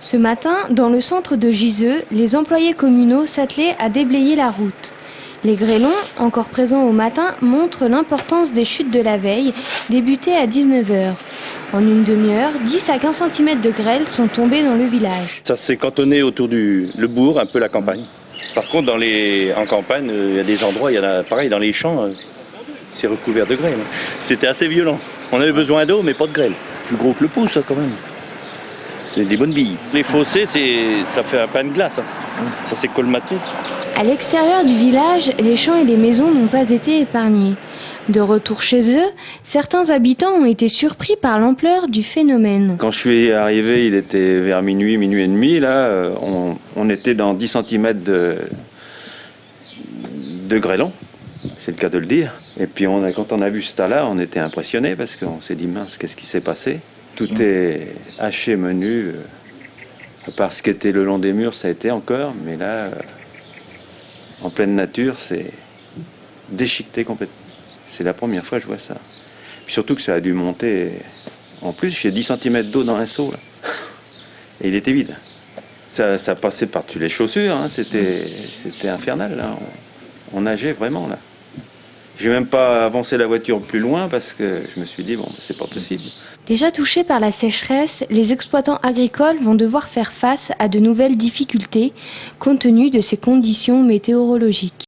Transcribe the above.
Ce matin, dans le centre de Giseux, les employés communaux s'attelaient à déblayer la route. Les grêlons, encore présents au matin, montrent l'importance des chutes de la veille, débutées à 19 h. En une demi-heure, 10 à 15 cm de grêle sont tombés dans le village. Ça s'est cantonné autour le bourg, un peu la campagne. Par contre, en campagne, il y a des endroits, il y en a pareil, dans les champs, c'est recouvert de grêle. C'était assez violent. On avait besoin d'eau, mais pas de grêle. Plus gros que le pouce, quand même. C'est des bonnes billes. Les fossés, ça fait un pain de glace. Ça s'est colmaté. À l'extérieur du village, les champs et les maisons n'ont pas été épargnés. De retour chez eux, certains habitants ont été surpris par l'ampleur du phénomène. Quand je suis arrivé, il était vers minuit, minuit et demi. Là, on était dans 10 cm de grêlon, c'est le cas de le dire. Et puis quand on a vu ce tas-là, on était impressionnés parce qu'on s'est dit mince, qu'est-ce qui s'est passé? Tout est haché, menu. À part ce qui était le long des murs, ça a été encore. Mais là, en pleine nature, c'est déchiqueté complètement. C'est la première fois que je vois ça. Puis surtout que ça a dû monter. En plus, j'ai 10 cm d'eau dans un seau. Là. Et il était vide. Ça passait par-dessus les chaussures. Hein. C'était infernal. Là. On nageait vraiment là. J'ai même pas avancé la voiture plus loin parce que je me suis dit, bon, c'est pas possible. Déjà touchés par la sécheresse, les exploitants agricoles vont devoir faire face à de nouvelles difficultés compte tenu de ces conditions météorologiques.